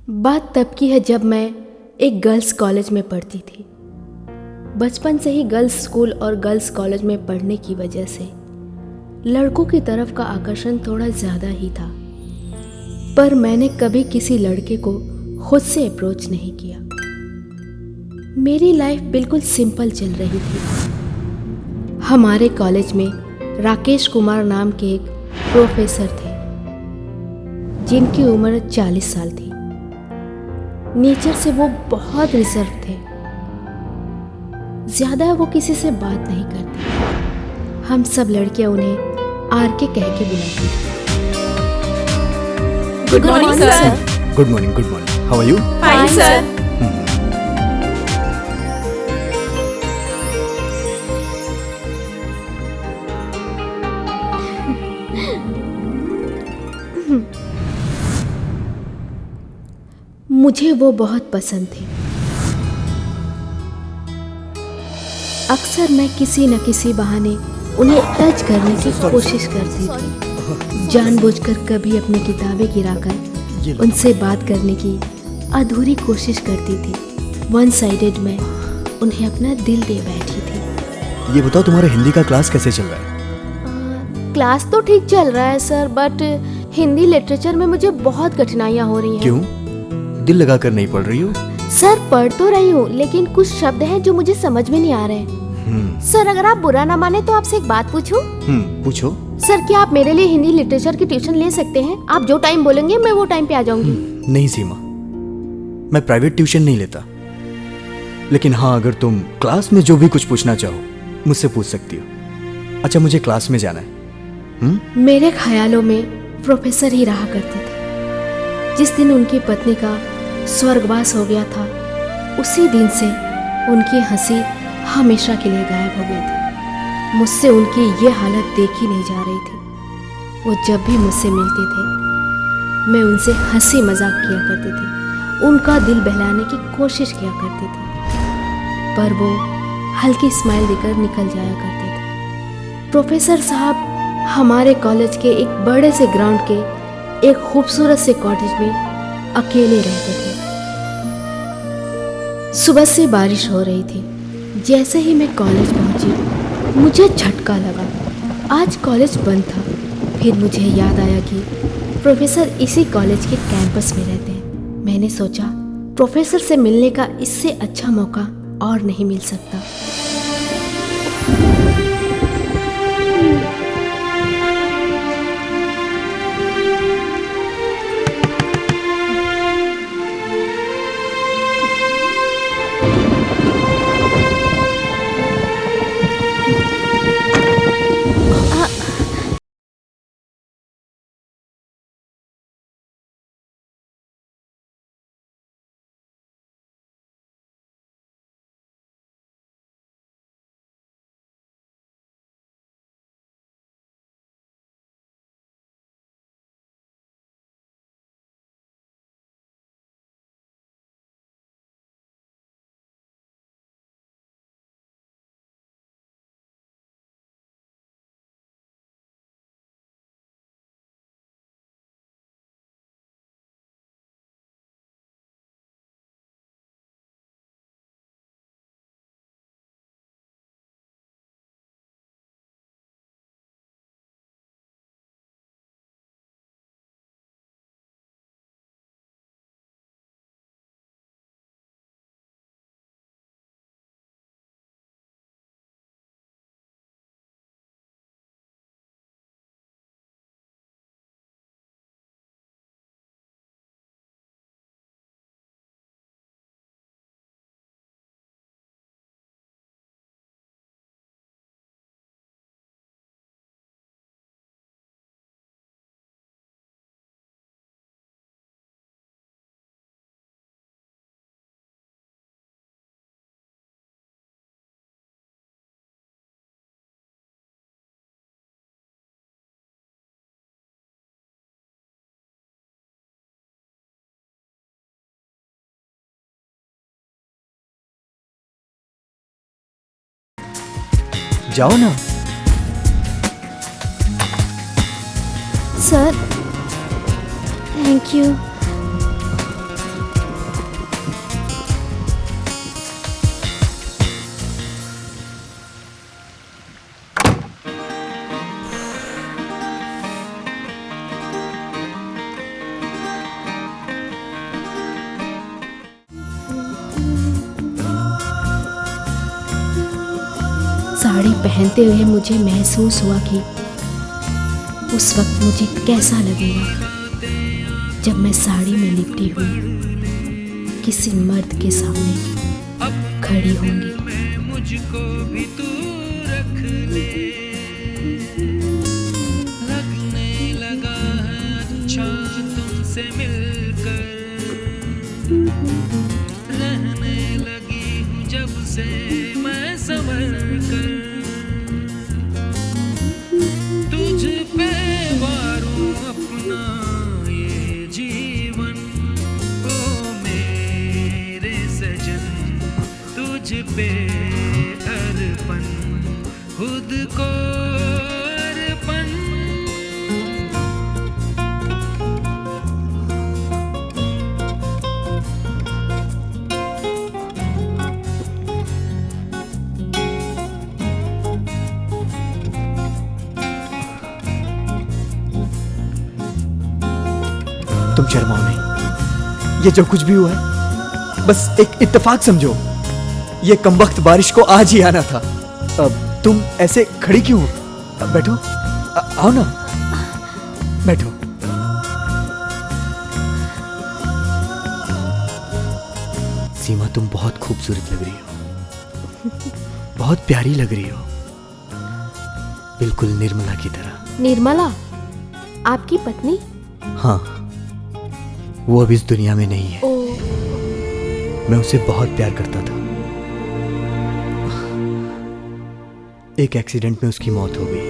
बात तब की है जब मैं एक गर्ल्स कॉलेज में पढ़ती थी। बचपन से ही गर्ल्स स्कूल और गर्ल्स कॉलेज में पढ़ने की वजह से लड़कों की तरफ का आकर्षण थोड़ा ज़्यादा ही था, पर मैंने कभी किसी लड़के को खुद से अप्रोच नहीं किया। मेरी लाइफ बिल्कुल सिंपल चल रही थी। हमारे कॉलेज में राकेश कुमार नाम के एक प्रोफेसर थे जिनकी उम्र 40 साल थी। नेचर से वो बहुत रिजर्व थे, ज़्यादा वो किसी से बात नहीं करते। हम सब लड़कियां उन्हें आर के कह के बुलाती थी। Good morning sir. Good morning, good morning. How are you? Fine sir. मुझे वो बहुत पसंद थे। अक्सर मैं किसी न किसी बहाने उन्हें टच करने की कोशिश करती थी, जानबूझकर कभी अपनी किताबें गिराकर उनसे बात करने की अधूरी कोशिश करती थी। वन साइडेड मैं उन्हें अपना दिल दे बैठी थी। ये बताओ, तुम्हारा हिंदी का क्लास कैसे चल रहा है? क्लास तो ठीक चल रहा है सर, बट हिंदी लिटरेचर में मुझे बहुत कठिनाइयाँ हो रही हैं। क्यों? दिल लगा कर नहीं पढ़ रही हो? सर पढ़ तो रही हूँ, लेकिन कुछ शब्द हैं जो मुझे समझ में नहीं आ रहे। सर अगर आप बुरा ना माने तो आपसे एक बात पूछूं? पूछो। सर क्या आप मेरे लिए हिंदी लिटरेचर की ट्यूशन ले सकते हैं? आप जो टाइम बोलेंगे मैं वो टाइम पे आ जाऊंगी। नहीं सीमा, मैं प्राइवेट ट्यूशन नहीं लेता, लेकिन हाँ, अगर तुम क्लास में जो भी कुछ पूछना चाहो मुझसे पूछ सकती हो। अच्छा, मुझे क्लास में जाना है। मेरे ख्यालों में प्रोफेसर ही रहा करते थे। जिस दिन उनकी पत्नी का स्वर्गवास हो गया था, उसी दिन से उनकी हंसी हमेशा के लिए गायब हो गई थी। मुझसे उनकी ये हालत देखी नहीं जा रही थी। वो जब भी मुझसे मिलते थे मैं उनसे हंसी मजाक किया करती थी, उनका दिल बहलाने की कोशिश किया करती थी, पर वो हल्की स्माइल देकर निकल जाया करते थे। प्रोफेसर साहब हमारे कॉलेज के एक बड़े से ग्राउंड के एक खूबसूरत से कॉटेज में अकेले रहते थे। सुबह से बारिश हो रही थी। जैसे ही मैं कॉलेज पहुंची मुझे झटका लगा। आज कॉलेज बंद था। फिर मुझे याद आया कि प्रोफेसर इसी कॉलेज के कैंपस में रहते हैं। मैंने सोचा प्रोफेसर से मिलने का इससे अच्छा मौका और नहीं मिल सकता। जाओ ना। Sir thank you. साड़ी पहनते हुए मुझे महसूस हुआ कि उस वक्त मुझे कैसा लगेगा जब मैं साड़ी में लिपटी हुई किसी मर्द के सामने खड़ी होंगी। मुझको भी तू रख ले, लगने लगा है अच्छा तुमसे मिलकर, रहने लगी हूँ जब से मैं संभल कर, तुझ पे वारूं अपना ये जीवन, ओ मेरे सजन तुझ पे अर्पण, खुद को अर्पण। तुम शर्माओ नहीं, ये जो कुछ भी हुआ है बस एक इत्तेफाक समझो। ये कमबख्त बारिश को आज ही आना था। अब तुम ऐसे खड़ी क्यों? अब बैठो, आओ ना, बैठो। सीमा, तुम बहुत खूबसूरत लग रही हो, बहुत प्यारी लग रही हो, बिल्कुल निर्मला की तरह। निर्मला, आपकी पत्नी? हाँ, वो अब इस दुनिया में नहीं है। ओ, मैं उसे बहुत प्यार करता था। एक एक्सीडेंट में उसकी मौत हो गई।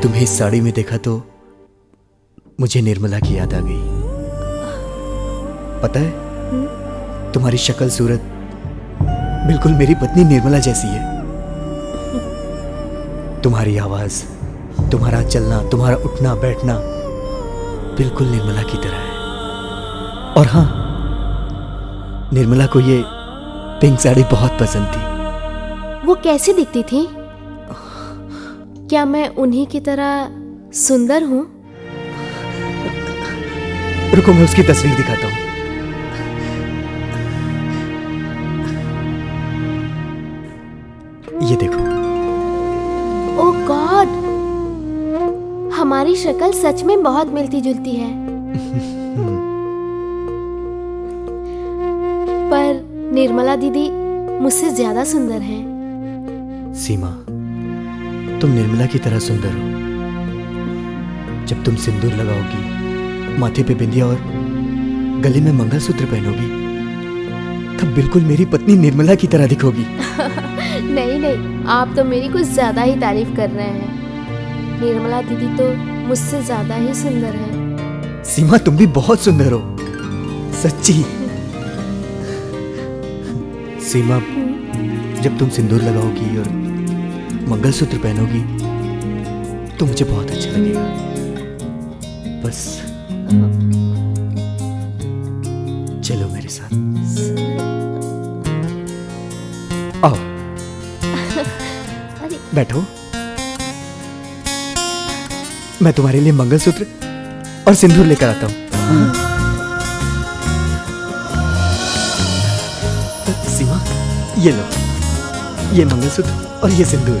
तुम्हें इस साड़ी में देखा तो मुझे निर्मला की याद आ गई। पता है, तुम्हारी शक्ल सूरत बिल्कुल मेरी पत्नी निर्मला जैसी है। तुम्हारी आवाज, तुम्हारा चलना, तुम्हारा उठना बैठना बिल्कुल निर्मला की तरह है। और हाँ, निर्मला को ये पिंक साड़ी बहुत पसंद थी। वो कैसी दिखती थी? क्या मैं उन्हीं की तरह सुंदर हूँ? रुको, मैं उसकी तस्वीर दिखाता हूँ। ये देखो। ओह गॉड, हमारी शक्ल सच में बहुत मिलती जुलती है। पर निर्मला दीदी मुझसे ज्यादा सुंदर हैं। सीमा, तुम निर्मला की तरह सुंदर हो। जब तुम सिंदूर लगाओगी, माथे पे बिंदिया और गले में मंगलसूत्र पहनोगी, तब बिल्कुल मेरी पत्नी निर्मला की तरह दिखोगी। नहीं नहीं, आप तो मेरी कुछ ज्यादा ही तारीफ कर रहे हैं। निर्मला दीदी तो मुझसे ज्यादा ही सुंदर है। सीमा, तुम भी बहुत सुंदर हो, सच्ची। सीमा, जब तुम सिंदूर लगाओगी और मंगलसूत्र पहनोगी तो मुझे बहुत अच्छा लगेगा। बस चलो मेरे साथ, आओ। अरे बैठो, मैं तुम्हारे लिए मंगलसूत्र और सिंदूर लेकर आता हूँ। सीमा, ये लो, ये मंगलसूत्र और ये सिंदूर।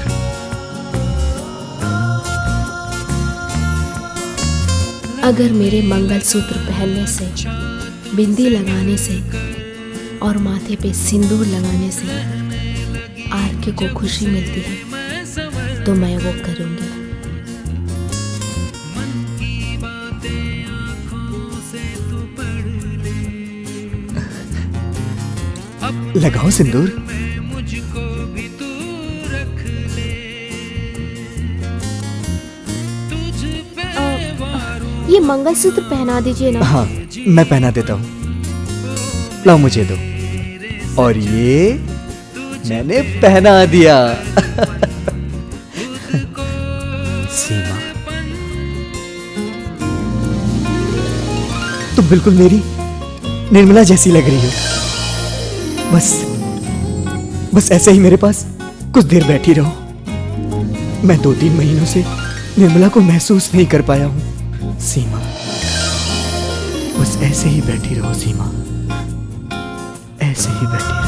अगर मेरे मंगलसूत्र पहनने से, बिंदी लगाने से और माथे पे सिंदूर लगाने से आरके को खुशी मिलती है तो मैं वो करूंगी। लगाओ सिंदूर। मुझको भी तू रख ले, तुझ पे वारूं। ये मंगलसूत्र पहना दीजिए ना। हाँ, मैं पहना देता हूँ। लाओ, मुझे दो। और ये मैंने पहना दिया। सीमा, तुम बिल्कुल मेरी निर्मला जैसी लग रही हो। बस ऐसे ही मेरे पास कुछ देर बैठी रहो। मैं 2-3 महीनों से निर्मला को महसूस नहीं कर पाया हूं। सीमा, बस ऐसे ही बैठी रहो। सीमा, ऐसे ही बैठी रहो।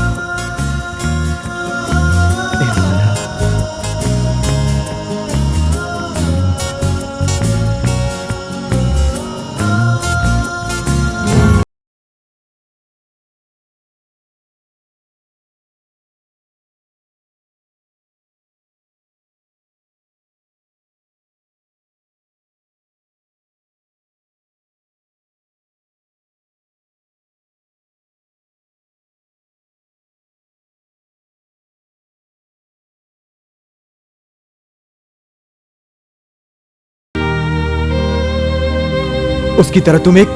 उसकी तरह तुम एक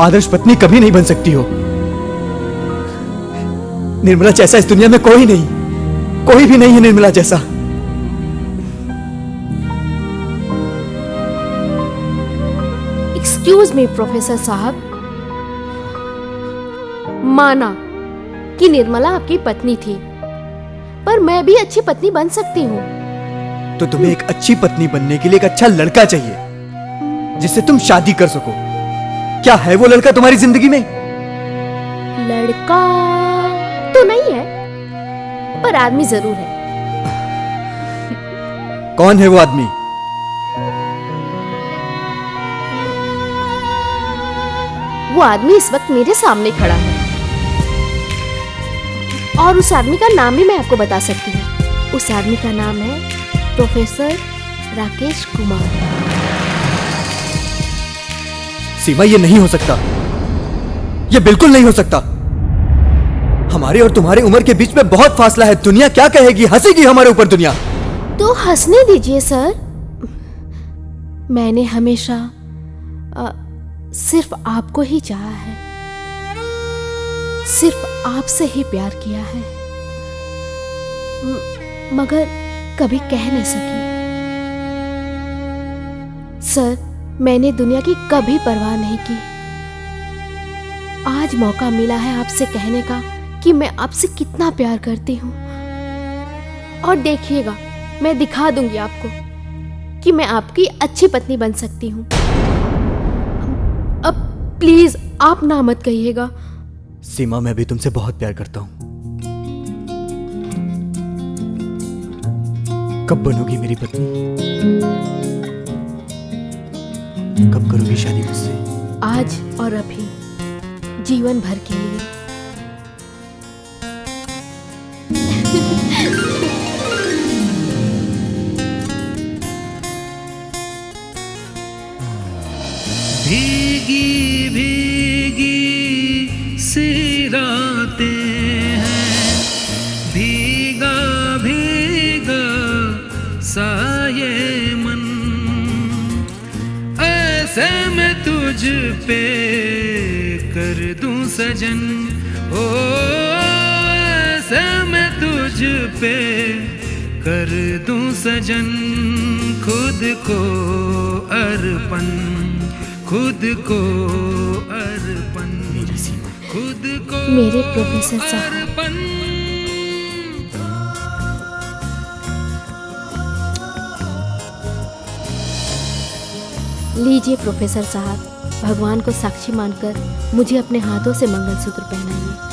आदर्श पत्नी कभी नहीं बन सकती हो। निर्मला जैसा इस दुनिया में कोई नहीं, कोई भी नहीं है निर्मला जैसा। एक्सक्यूज मी प्रोफेसर साहब, माना कि निर्मला आपकी पत्नी थी, पर मैं भी अच्छी पत्नी बन सकती हूँ। तो तुम्हें एक अच्छी पत्नी बनने के लिए एक अच्छा लड़का चाहिए जिससे तुम शादी कर सको। क्या है वो लड़का तुम्हारी जिंदगी में? लड़का तो नहीं है, पर आदमी जरूर है। कौन है वो आदमी? वो आदमी इस वक्त मेरे सामने खड़ा है, और उस आदमी का नाम भी मैं आपको बता सकती हूँ। उस आदमी का नाम है प्रोफेसर राकेश कुमार। सीमा, ये नहीं हो सकता, ये बिल्कुल नहीं हो सकता। हमारे और तुम्हारे उम्र के बीच में बहुत फासला है। दुनिया क्या कहेगी, हंसेगी हमारे ऊपर दुनिया। तो हंसने दीजिए सर। मैंने हमेशा सिर्फ आपको ही चाहा है, सिर्फ आपसे ही प्यार किया है, मगर कभी कह नहीं सकी। सर, मैंने दुनिया की कभी परवाह नहीं की। आज मौका मिला है आपसे कहने का कि मैं आपसे कितना प्यार करती हूँ। और देखिएगा, मैं दिखा दूंगी आपको कि मैं आपकी अच्छी पत्नी बन सकती हूँ। अब प्लीज आप ना मत कहिएगा। सीमा, मैं भी तुमसे बहुत प्यार करता हूँ। कब बनोगी मेरी पत्नी? कब करोगी शादी मुझसे? आज और अभी, जीवन भर के लिए। भीगी भीगी सी रातें हैं, भीगा भीगा सा ये मन, ऐसे मैं तुझ पे कर दूं सजन, ओ ऐसे मैं तुझ पे कर दूं सजन, खुद को अर्पण, खुद को अर्पण, खुद को मेरे प्रोफेसर साहब, अर्पण। लीजिए प्रोफेसर साहब, भगवान को साक्षी मानकर मुझे अपने हाथों से मंगलसूत्र पहनाइए।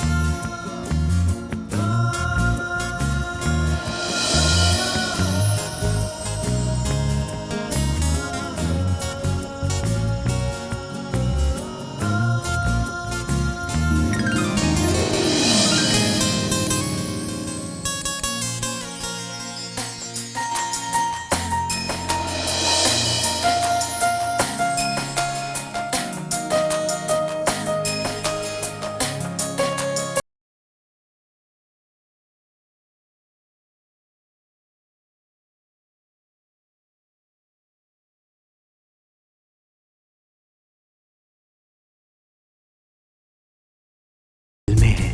में है।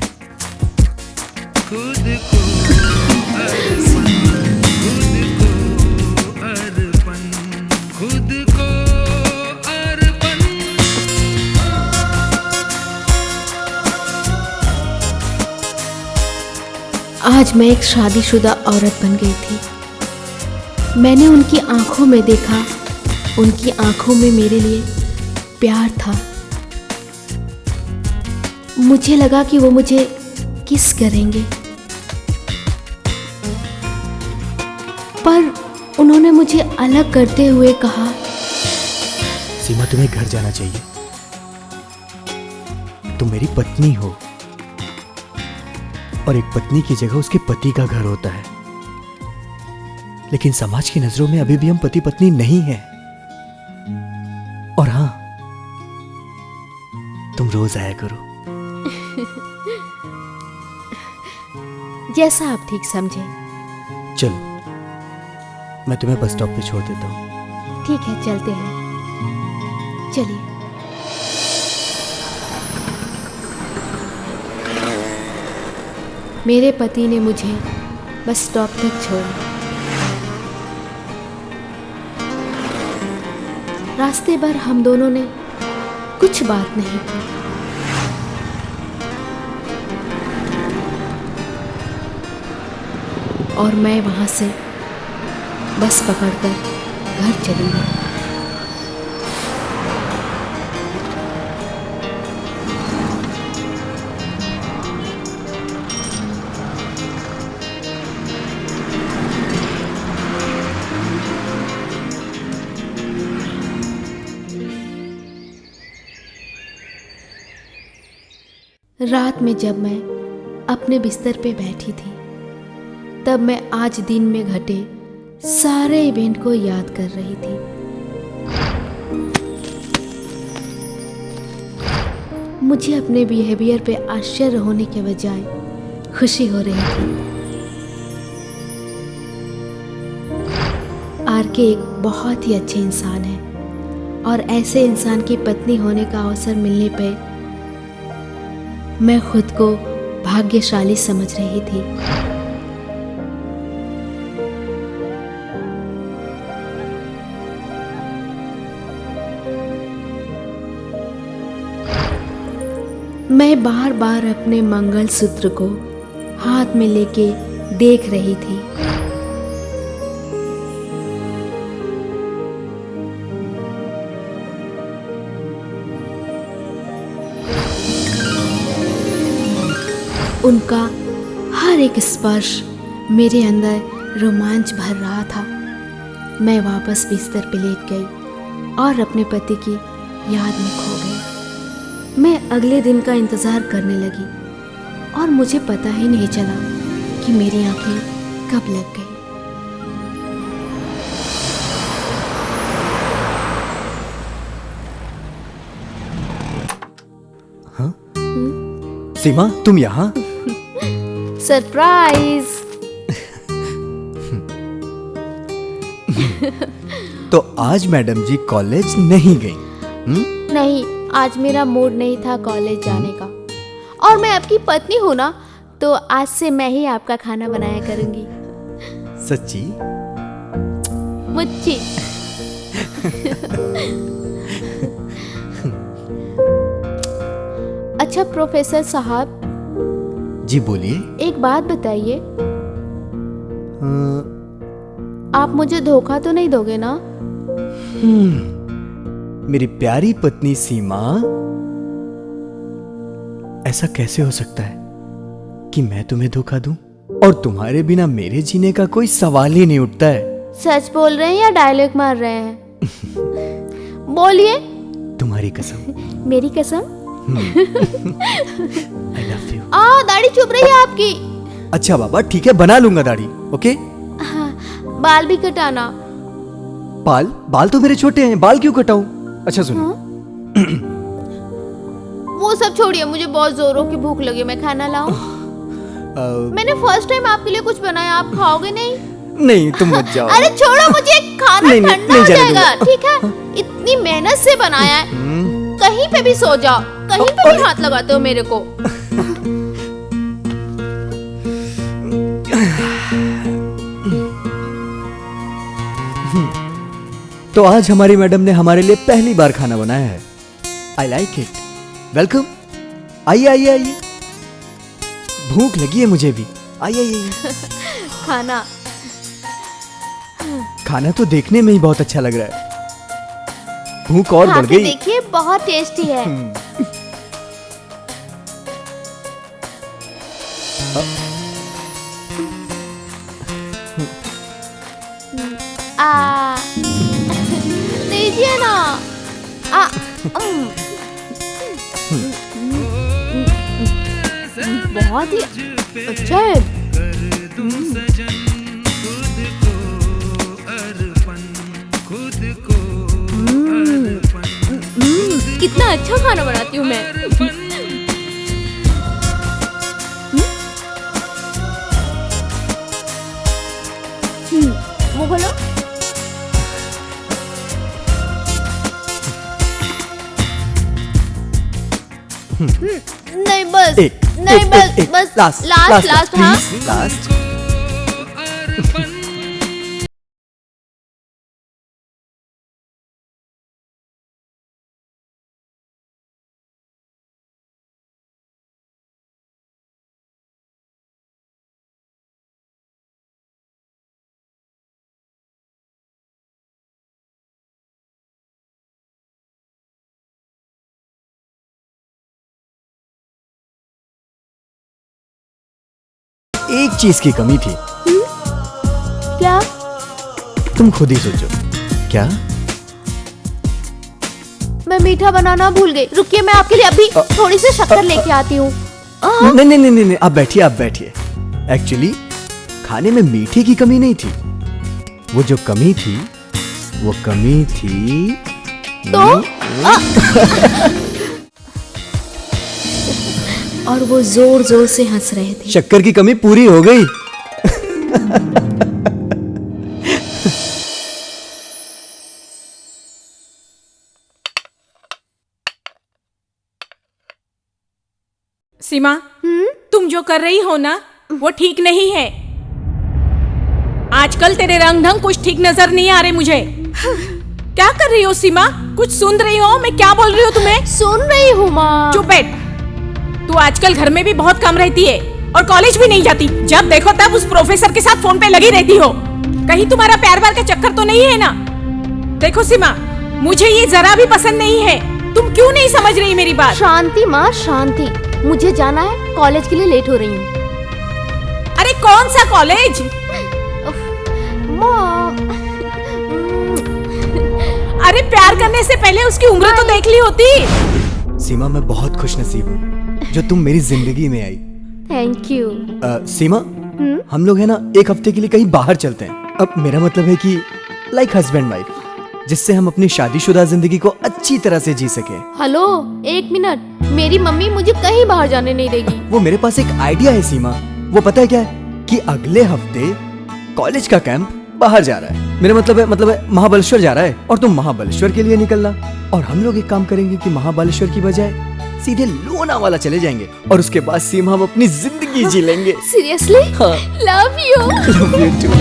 खुद को अर्पण, खुद को अर्पण, खुद को अर्पण। आज मैं एक शादीशुदा औरत बन गई थी। मैंने उनकी आंखों में देखा, उनकी आंखों में मेरे लिए प्यार था। मुझे लगा कि वो मुझे किस करेंगे, पर उन्होंने मुझे अलग करते हुए कहा, सीमा, तुम्हें घर जाना चाहिए। तुम मेरी पत्नी हो, और एक पत्नी की जगह उसके पति का घर होता है। लेकिन समाज की नजरों में अभी भी हम पति पत्नी नहीं हैं। और हां, तुम रोज आया करो। जैसा आप ठीक समझे। चलो, मैं तुम्हें बस स्टॉप पे छोड़ देता हूँ। ठीक है, चलते हैं। चलिए। मेरे पति ने मुझे बस स्टॉप तक छोड़ा। रास्ते भर हम दोनों ने कुछ बात नहीं की। और मैं वहां से बस पकड़कर घर चली गई। रात में जब मैं अपने बिस्तर पे बैठी थी, तब मैं आज दिन में घटे सारे इवेंट को याद कर रही थी। मुझे अपने बिहेवियर पे आश्चर्य होने के बजाय खुशी हो रही थी। आरके एक बहुत ही अच्छे इंसान है और ऐसे इंसान की पत्नी होने का अवसर मिलने पे मैं खुद को भाग्यशाली समझ रही थी। मैं बार बार अपने मंगलसूत्र को हाथ में लेके देख रही थी। उनका हर एक स्पर्श मेरे अंदर रोमांच भर रहा था। मैं वापस बिस्तर पे लेट गई और अपने पति की याद में खो गई। मैं अगले दिन का इंतज़ार करने लगी और मुझे पता ही नहीं चला कि मेरी आंखें कब लग गई। हाँ? सीमा, तुम यहाँ? सरप्राइज। तो आज मैडम जी कॉलेज नहीं गई? नहीं, आज मेरा मूड नहीं था कॉलेज जाने का। और मैं आपकी पत्नी हूँ ना, तो आज से मैं ही आपका खाना बनाया करूंगी। सच्ची? मुच्ची। अच्छा प्रोफेसर साहब, जी बोलिए। एक बात बताइए, आप मुझे धोखा तो नहीं दोगे ना? मेरी प्यारी पत्नी सीमा, ऐसा कैसे हो सकता है कि मैं तुम्हें धोखा दूं? और तुम्हारे बिना मेरे जीने का कोई सवाल ही नहीं उठता है। सच बोल रहे हैं या डायलॉग मार रहे हैं? बोलिए। तुम्हारी कसम। मेरी कसम? I love you। दाढ़ी चुभ रही है आपकी। अच्छा बाबा, ठीक है, बना लूंगा दाढ़ी। ओके। हाँ, बाल भी कटाना। बाल तो मेरे छोटे हैं, बाल क्यों कटाऊं? अच्छा सुनो। वो सब छोड़िए, मुझे बहुत जोरों की भूख लगी, मैं खाना लाऊं? मैंने फर्स्ट टाइम आपके लिए कुछ बनाया, आप खाओगे नहीं? नहीं, तुम मत जाओ। अरे छोड़ो मुझे, खाना नहीं, ठंडा नहीं हो जाने जाएगा। ठीक है, इतनी मेहनत से बनाया है। कहीं पे भी सो जाओ, कहीं पे भी हाथ लगाते हो मेरे को। तो आज हमारी मैडम ने हमारे लिए पहली बार खाना बनाया है। I like it. वेलकम। आइए आइए आइए, भूख लगी है मुझे भी। आइए आइए। खाना तो देखने में ही बहुत अच्छा लग रहा है, भूख और बढ़ गई। देखिए, बहुत टेस्टी है। दीजिए ना। बहुत ही अच्छा है। कितना अच्छा खाना बनाती हूँ मैं। वो बोलो। नहीं बस एक नहीं बस बस लास्ट लास्ट हाँ प्लीज लास्ट। अर्पण एक चीज की कमी थी, क्या? तुम खुद ही सोचो। क्या? मैं मीठा बनाना भूल गई। रुकिए, मैं आपके लिए अभी थोड़ी सी शक्कर लेके आती हूँ। नहीं नहीं नहीं नहीं, आप बैठिए आप बैठिए। एक्चुअली खाने में मीठे की कमी नहीं थी, वो जो कमी थी वो कमी थी तो और वो जोर जोर से हंस रहे थे। शक्कर की कमी पूरी हो गई। सीमा, तुम जो कर रही हो ना वो ठीक नहीं है। आजकल तेरे रंग ढंग कुछ ठीक नजर नहीं आ रहे मुझे। क्या कर रही हो सीमा? कुछ सुन रही हो मैं क्या बोल रही हूँ तुम्हें? सुन रही हूँ माँ। चुप बैठ। तू आजकल घर में भी बहुत कम रहती है और कॉलेज भी नहीं जाती। जब देखो तब उस प्रोफेसर के साथ फोन पे लगी रहती हो। कहीं तुम्हारा प्यार व्यार का चक्कर तो नहीं है ना? देखो सीमा, मुझे ये जरा भी पसंद नहीं है। तुम क्यों नहीं समझ रही मेरी बात? शांति माँ शांति, मुझे जाना है, कॉलेज के लिए लेट हो रही हूँ। अरे कौन सा कॉलेज? माँ अरे प्यार करने से पहले उसकी उम्र तो देख ली होती। सीमा, मैं बहुत खुश नसीब हूँ जो तुम मेरी जिंदगी में आई। Thank you. सीमा, हम लोग है ना एक हफ्ते के लिए कहीं बाहर चलते हैं। अब मेरा मतलब है कि लाइक हस्बैंड वाइफ, जिससे हम अपनी शादीशुदा जिंदगी को अच्छी तरह से जी सके। हेलो, एक मिनट, मेरी मम्मी मुझे कहीं बाहर जाने नहीं देगी। वो मेरे पास एक आइडिया है सीमा। वो पता है क्या है कि अगले हफ्ते कॉलेज का कैंप बाहर जा रहा है। मेरा मतलब है महाबलेश्वर जा रहा है, और तुम महाबलेश्वर के लिए निकलना। और हम लोग एक काम करेंगे कि महाबलेश्वर की बजाय सीधे लोनावाला चले जाएंगे, और उसके बाद सीमा हम अपनी जिंदगी जी लेंगे। सीरियसली? हाँ। Love you. Love you too.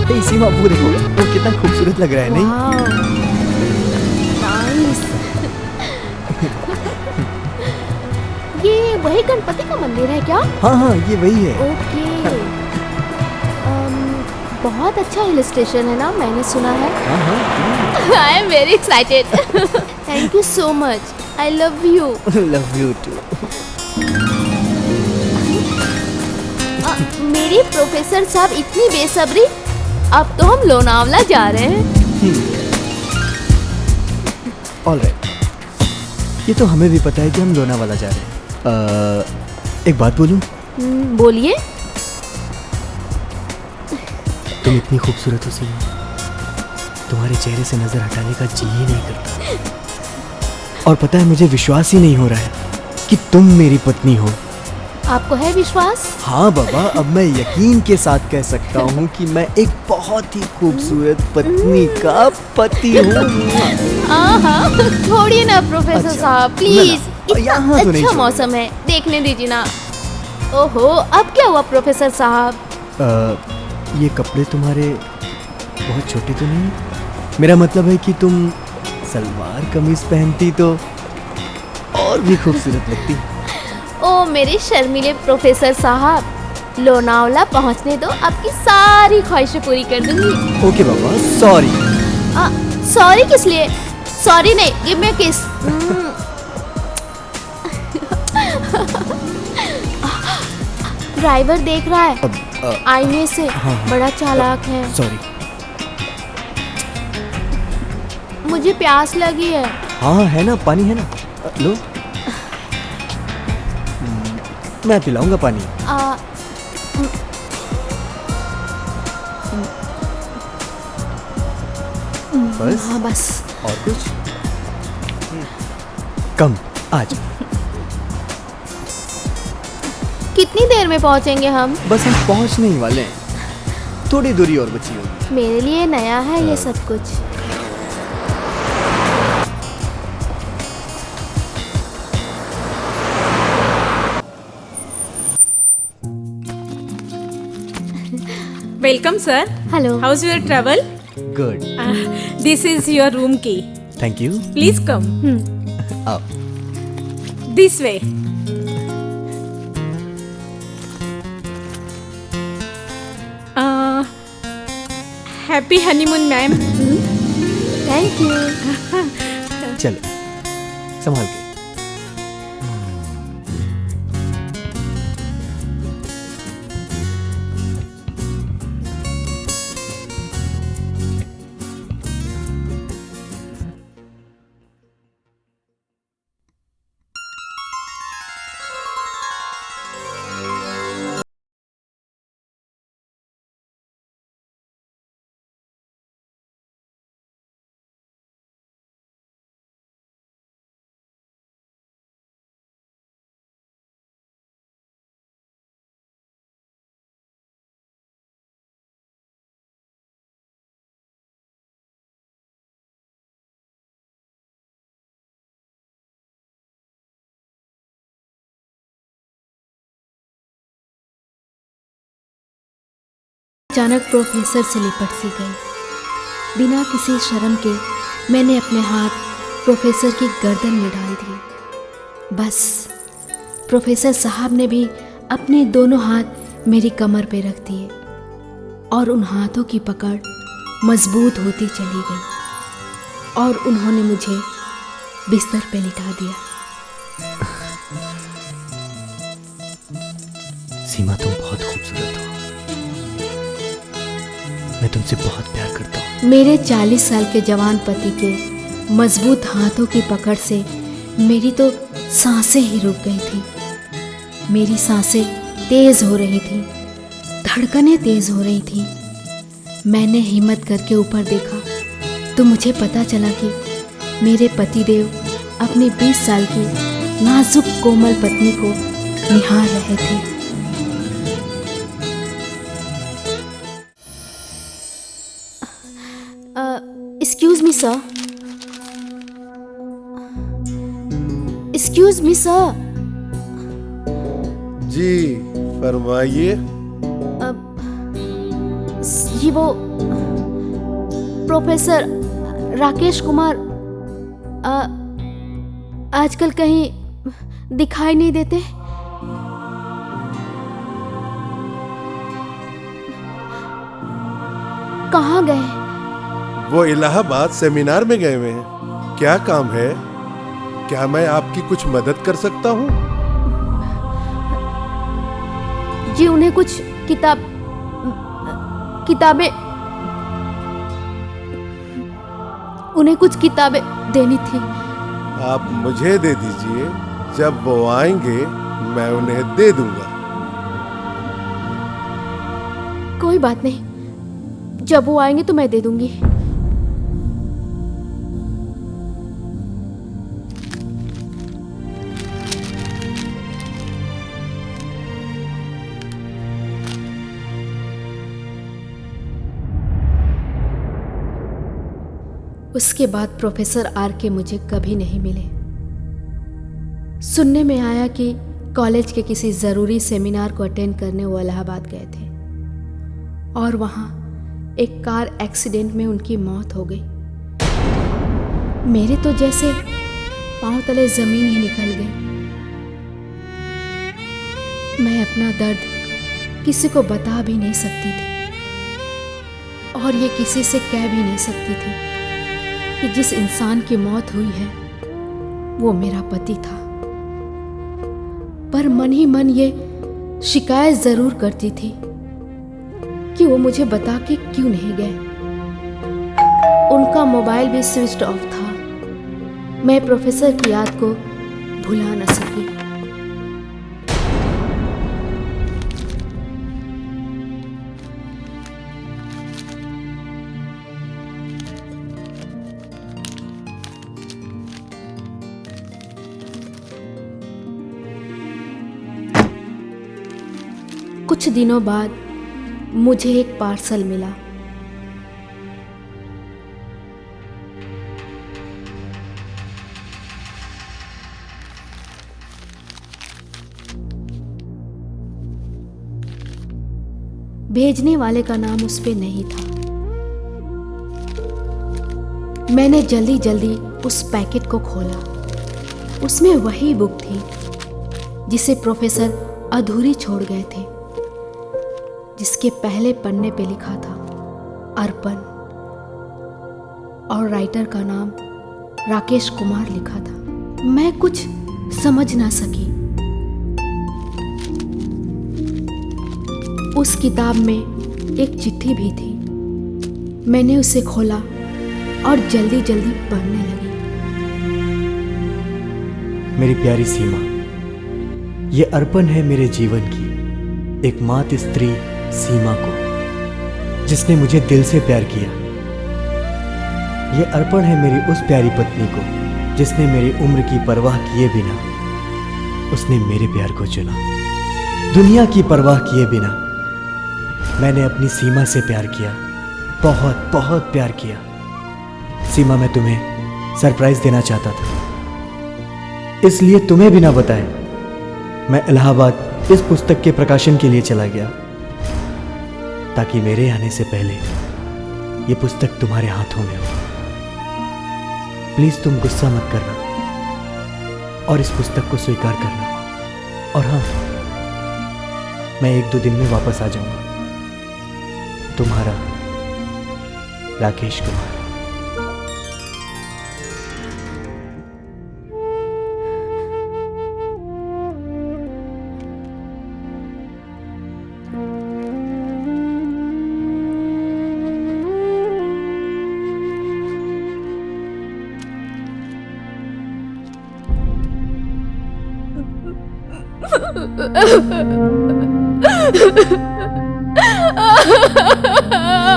हे सीमा, वो देखो, वो कितना खूबसूरत लग रहा है नहीं? नाइस। ये वही गणपति का मंदिर है क्या? हाँ हाँ, ये वही है। ओके। बहुत अच्छा हिल स्टेशन है ना, मैंने सुना है। हाँ हाँ। I am very excited. Thank you so much, I love you. Love you too. मेरी प्रोफेसर साहब इतनी बेसब्री, अब तो हम लोनावला जा रहे हैं। ऑलराइट, ये तो हमें भी पता है कि हम लोनावाला जा रहे हैं। एक बात बोलूं? बोलिए। तुम इतनी खूबसूरत हो सीमा, तुम्हारे चेहरे से नजर हटाने का जी ही नहीं करता। और पता है, मुझे विश्वास ही नहीं हो रहा है कि तुम मेरी पत्नी हो। आपको है विश्वास? हाँ बाबा, अब मैं यकीन के साथ कह सकता हूँ कि मैं एक बहुत ही खूबसूरत पत्नी का पति हूँ। छोड़िए ना प्रोफेसर अच्छा, साहब, ना, प्लीज। ना, यहाँ तो नहीं अच्छा छोड़ूंगा। मौसम है, देखने दीजिए ना। ओहो, अब क्या हुआ प्रोफेसर साहब? ये कपड़े तुम्हारे बहुत छोटे तो नहीं? मेरा मतलब है कि तुम सलवार कमीज पहनती तो और भी खूबसूरत लगती। ओ मेरे शर्मीले प्रोफेसर साहब, लोनावला पहुंचने दो, आपकी सारी ख्वाहिशें पूरी कर दूंगी। ओके बाबा, सॉरी। सॉरी किस लिए? सॉरी नहीं, गिव मी अ किस। ड्राइवर देख रहा है आईने से। हाँ। बड़ा चालाक है। सॉरी। मुझे प्यास लगी है। हाँ है ना, पानी है ना, लो। मैं पिलाऊंगा पानी। बस? हाँ बस। और कुछ? कम, आज। कितनी देर में पहुंचेंगे हम? बस हम पहुंचने ही वाले हैं, थोड़ी दूरी और बची होगी। मेरे लिए नया है ये सब कुछ। Welcome sir. Hello. How's your travel? Good, this is your room key. Thank you. Please come आओ। This way. Happy honeymoon ma'am. Thank you. चलो, संभाल के। अचानक प्रोफेसर से लिपट सी गई। बिना किसी शर्म के मैंने अपने हाथ प्रोफेसर की गर्दन में डाल दिए। बस प्रोफेसर साहब ने भी अपने दोनों हाथ मेरी कमर पे रख दिए और उन हाथों की पकड़ मजबूत होती चली गई और उन्होंने मुझे बिस्तर पे लिटा दिया। सीमा, तुम बहुत खूबसूरत हो। मैं तुमसे बहुत प्यार करता हूँ। मेरे 40 साल के जवान पति के मजबूत हाथों की पकड़ से मेरी तो सांसें ही रुक गई थी। मेरी सांसें तेज हो रही थी, धड़कनें तेज हो रही थी। मैंने हिम्मत करके ऊपर देखा तो मुझे पता चला कि मेरे पतिदेव अपनी 20 साल की नाजुक कोमल पत्नी को निहार रहे थे। Excuse me, sir. Excuse me, sir. जी फरमाइए। ये वो प्रोफेसर राकेश कुमार आजकल कहीं दिखाई नहीं देते। कहाँ गए? वो इलाहाबाद सेमिनार में गए हुए हैं। क्या काम है? क्या मैं आपकी कुछ मदद कर सकता हूँ? जी उन्हें कुछ किताबें देनी थी। आप मुझे दे दीजिए, जब वो आएंगे मैं उन्हें दे दूंगा। कोई बात नहीं, जब वो आएंगे तो मैं दे दूंगी। उसके बाद प्रोफेसर आर के मुझे कभी नहीं मिले। सुनने में आया कि कॉलेज के किसी ज़रूरी सेमिनार को अटेंड करने वो इलाहाबाद गए थे और वहाँ एक कार एक्सीडेंट में उनकी मौत हो गई। मेरे तो जैसे पांव तले ज़मीन ही निकल गई। मैं अपना दर्द किसी को बता भी नहीं सकती थी और ये किसी से कह भी नहीं सकती थी कि जिस इंसान की मौत हुई है वो मेरा पति था। पर मन ही मन ये शिकायत जरूर करती थी कि वो मुझे बता के क्यों नहीं गए। उनका मोबाइल भी स्विच ऑफ था। मैं प्रोफेसर की याद को भुला न सकी। कुछ दिनों बाद मुझे एक पार्सल मिला। भेजने वाले का नाम उस पे नहीं था। मैंने जल्दी जल्दी उस पैकेट को खोला। उसमें वही बुक थी जिसे प्रोफेसर अधूरी छोड़ गए थे, जिसके पहले पन्ने पे लिखा था अर्पण और राइटर का नाम राकेश कुमार लिखा था। मैं कुछ समझ ना सकी। उस किताब में एक चिट्ठी भी थी। मैंने उसे खोला और जल्दी जल्दी पढ़ने लगी। मेरी प्यारी सीमा, ये अर्पण है मेरे जीवन की एकमात्र स्त्री सीमा को, जिसने मुझे दिल से प्यार किया। ये अर्पण है मेरी उस प्यारी पत्नी को, जिसने मेरी उम्र की परवाह किए बिना उसने मेरे प्यार को चुना। दुनिया की परवाह किए बिना मैंने अपनी सीमा से प्यार किया, बहुत बहुत प्यार किया। सीमा, मैं तुम्हें सरप्राइज देना चाहता था, इसलिए तुम्हें बिना बताए मैं इलाहाबाद इस पुस्तक के प्रकाशन के लिए चला गया, ताकि मेरे आने से पहले ये पुस्तक तुम्हारे हाथों में हो। प्लीज तुम गुस्सा मत करना और इस पुस्तक को स्वीकार करना। और हाँ, मैं 1-2 दिन में वापस आ जाऊंगा। तुम्हारा राकेश कुमार।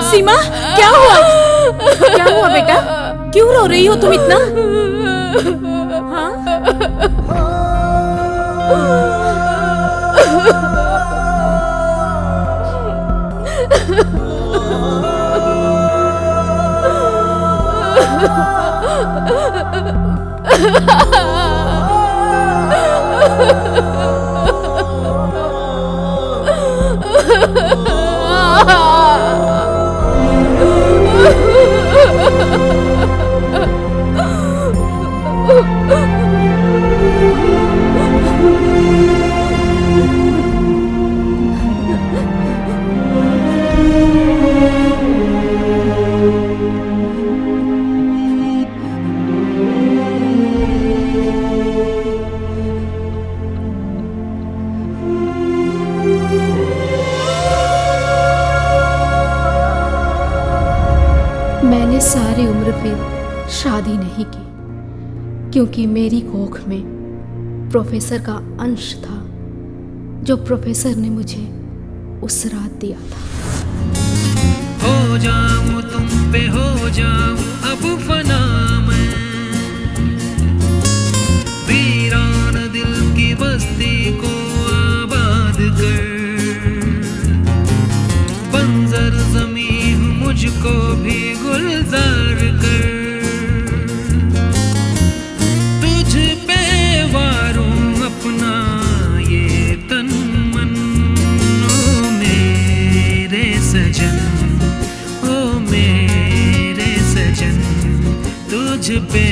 सीमा, क्या हुआ? क्या हुआ बेटा? क्यों रो रही हो तुम इतना? हाँ? मैंने सारी उम्र फिर शादी नहीं की, क्योंकि मेरी कोख में प्रोफेसर का अंश था, जो प्रोफेसर ने मुझे उस रात दिया था। हो जाऊं तुम पे, हो जाऊं अब फना मैं, वीरान दिल की बस्ती को आबाद कर, बंजर ज़मीं हूं मुझको भी गुलजार कर, तुझ पे वारूं अपना ये तन मन, ओ मेरे सजन, ओ मेरे सजन, तुझ पे